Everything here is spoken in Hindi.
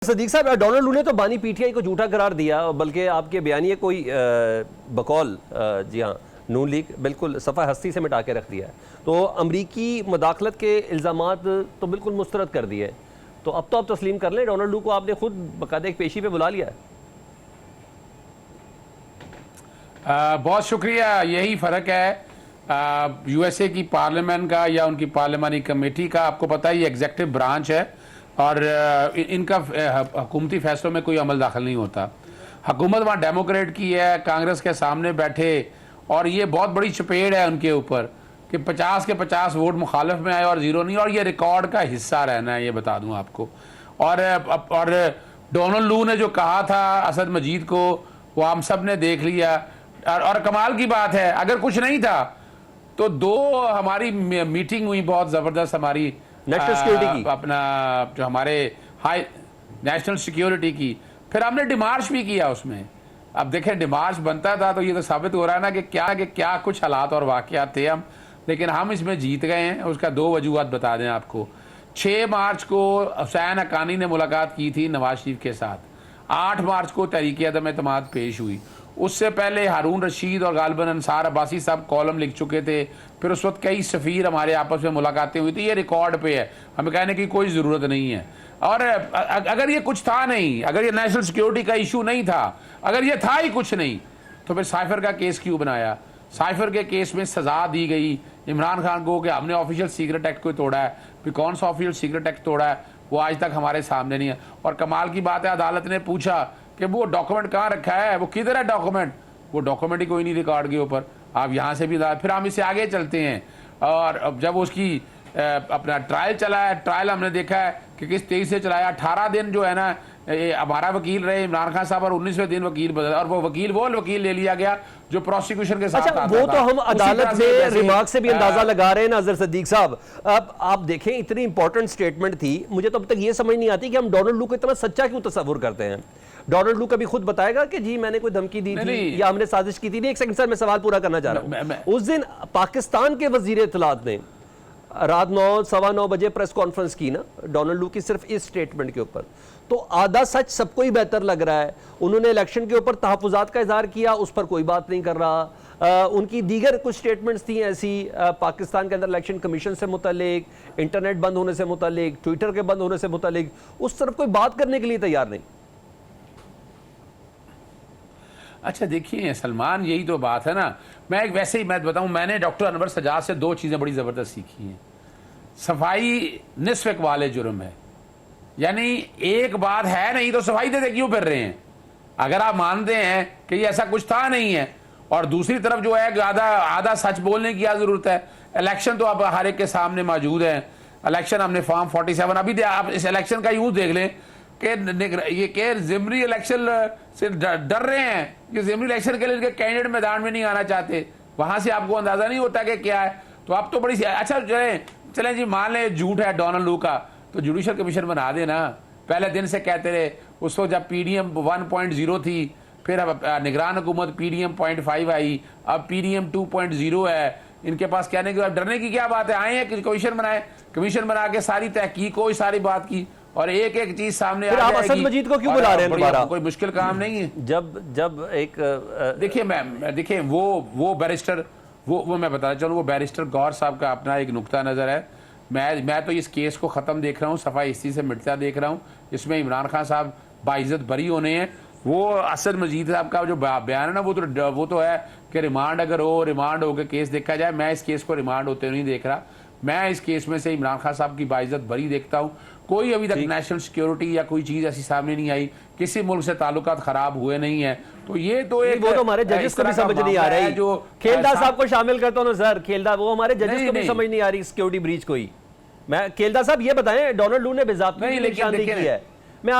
सदीक साहब, डोनाल्ड लू ने तो बानी पीटीआई को झूठा करार दिया, बल्कि आपके बयानिए कोई बकौल जी हाँ नून लीग बिल्कुल सफ़ा हस्ती से मिटा के रख दिया है। तो अमरीकी मदाखलत के इल्ज़ामात तो बिल्कुल मुस्तरद कर दिए। तो अब तो आप तस्लीम कर लें, डोनाल्ड लू को आपने खुद बाकायदा एक पेशी पे बुला लिया है। बहुत शुक्रिया। यही फ़र्क है यूएसए की पार्लियामेंट का या उनकी पार्लियामानी कमेटी का। आपको पता है ये एग्जेक्टिव ब्रांच है और इनका हुकूमती फैसलों में कोई अमल दाखिल नहीं होता। हुकूमत वहाँ डेमोक्रेट की है, कांग्रेस के सामने बैठे, और ये बहुत बड़ी चपेट है उनके ऊपर कि 50 के 50 वोट मुखालिफ में आए और ज़ीरो नहीं, और ये रिकॉर्ड का हिस्सा रहना है, ये बता दूं आपको। और डोनाल्ड लू ने जो कहा था असद मजीद को, वो हम सब ने देख लिया। और कमाल की बात है, अगर कुछ नहीं था तो दो हमारी मीटिंग हुई बहुत ज़बरदस्त, हमारी नेशनल सिक्योरिटी की, अपना जो हमारे हाई नेशनल सिक्योरिटी की, फिर हमने डिमार्च भी किया उसमें। अब देखें, डिमार्च बनता था तो ये तो साबित हो रहा है ना कि क्या कुछ हालात और वाक़यात थे हम, लेकिन हम इसमें जीत गए हैं। उसका दो वजूहत बता दें आपको। 6 मार्च को हुसैन हक्कानी ने मुलाकात की थी नवाज शरीफ के साथ। 8 मार्च को तहरीक अदम एतमाद पेश हुई। उससे पहले हारून रशीद और गालिबन अंसार अब्बासी साहब कॉलम लिख चुके थे। फिर उस वक्त कई सफ़ीर हमारे आपस में मुलाकातें हुई थी। ये रिकॉर्ड पे है, हमें कहने की कोई ज़रूरत नहीं है। और अगर ये कुछ था नहीं, अगर ये नेशनल सिक्योरिटी का इशू नहीं था, अगर ये था ही कुछ नहीं, तो फिर साइफर का केस क्यों बनाया? साइफर के केस में सज़ा दी गई इमरान खान को कि हमने ऑफिशियल सीक्रेट एक्ट को तोड़ा है। फिर कौन सा ऑफिशियल सीक्रेट एक्ट तोड़ा है वो आज तक हमारे सामने नहीं है। और कमाल की बात है, अदालत ने पूछा कि वो डॉक्यूमेंट कहाँ रखा है, वो किधर है डॉक्यूमेंट? वो डॉक्यूमेंट ही कोई नहीं रिकॉर्ड के ऊपर। आप यहाँ से भी फिर हम इससे आगे चलते हैं, और अब जब उसकी अपना ट्रायल चला है, ट्रायल हमने देखा है कि किस तेजी से चलाया। 18 दिन जो है ना, हमारा वकील रहे इमरान खान साहब, और 19वें दिन वकील बदला, और वो वकील ले लिया गया जो प्रोसिक्यूशन के साथ अच्छा, वो तो हम अदालत में रिमार्क से भी अंदाजा लगा रहे हैं नाज़र सदीक साहब। अब आप देखें, इतनी इंपॉर्टेंट स्टेटमेंट थी, मुझे तो अब तक ये समझ नहीं आती कि हम डोनाल्ड लू को इतना सच्चा क्यों तस्वुर करते हैं। डोनाल्ड लू कभी खुद बताएगा कि जी मैंने कोई धमकी दी थी या हमने साजिश की थी? नहीं, एक सेकंड सर, मैं सवाल पूरा करना चाह रहा हूं। उस दिन पाकिस्तान के वजीर इत्तलात ने रात 9 सवा 9 बजे प्रेस कॉन्फ्रेंस की ना डोनाल्ड लू की, सिर्फ इस स्टेटमेंट के ऊपर। तो आधा सच सबको ही बेहतर लग रहा है। उन्होंने इलेक्शन के ऊपर तहफ़्फ़ुज़ात का इज़हार किया, उस पर कोई बात नहीं कर रहा। उनकी दीगर कुछ स्टेटमेंट्स थी ऐसी, पाकिस्तान के अंदर इलेक्शन कमीशन से मुतल्लिक, इंटरनेट बंद होने से मुतल्लिक, ट्विटर के बंद होने से मुतल्लिक, उस तरफ कोई बात करने के लिए तैयार नहीं। अच्छा देखिए सलमान, यही तो बात है ना। मैं एक वैसे ही मैं बताऊं, मैंने डॉक्टर अनवर सजाद से 2 चीज़ें बड़ी ज़बरदस्त सीखी हैं। सफाई निस्फ़ इक़बाल जुर्म है, यानी एक बात है नहीं तो सफाई देते क्यों फिर रहे हैं? अगर आप मानते हैं कि ये ऐसा कुछ था नहीं है, और दूसरी तरफ जो है आधा सच बोलने की क्या ज़रूरत है? इलेक्शन तो अब हर एक के सामने मौजूद है। इलेक्शन हमने फॉर्म 47 अभी आप इस इलेक्शन का यूँ देख लें कि ये के ज़िमनी इलेक्शन से डर रहे हैं कि ज़िमनी इलेक्शन के लिए इनके कैंडिडेट मैदान में नहीं आना चाहते। वहाँ से आपको अंदाज़ा नहीं होता कि क्या है। तो अब तो बड़ी अच्छा चलें जी, मान लें झूठ है डोनाल्ड लू का, तो जुडिशल कमीशन बना देना। पहले दिन से कहते रहे, उसको जब PDM 1.0 थी, फिर अब निगरान हुकूमत PDM 0.5 आई, अब PDM 2.0 है। इनके पास कहने की डरने की क्या बात है? आए हैं कि कमीशन बनाए, कमीशन बना के सारी तहकीक हो, सारी बात की, और एक एक चीज सामने आ जाएगी। आप असद मजीद को क्यों बुला रहे हैं दोबारा? कोई मुश्किल काम नहीं है। जब एक देखिए वो बैरिस्टर, वो मैं बताना चाहूँ, वो बैरिस्टर गौर साहब का अपना एक नुक्ता नज़र है। मैं तो इस केस को ख़त्म देख रहा हूँ, सफाई इसी से मिटता देख रहा हूँ। इसमें इमरान खान साहब बाइज्जत बरी होने हैं। वो असद मजीद साहब का जो बयान है ना, वो तो है कि रिमांड अगर हो, रिमांड होकर केस देखा जाए। मैं इस केस को रिमांड होते नहीं देख रहा। मैं इस केस में से इमरान खान साहब की बाइज्जत बरी देखता हूँ। कोई अभी तक नेशनल सिक्योरिटी या कोई चीज़ ऐसी सामने नहीं आई, किसी मुल्क से ताल्लुकात खराब हुए नहीं है। तो ये तो एक वो तो हमारे जजेस को भी समझ नहीं आ रही, जो खेलदा साहब को शामिल करता हूँ सर, खेलदा, वो हमारे जजेस को भी समझ नहीं आ रही सिक्योरिटी ब्रीच कोई। मैं खेलदा साहब ये बताएं, डोनाल्ड लू ने बेज़ाब्ती निशानदेही की है,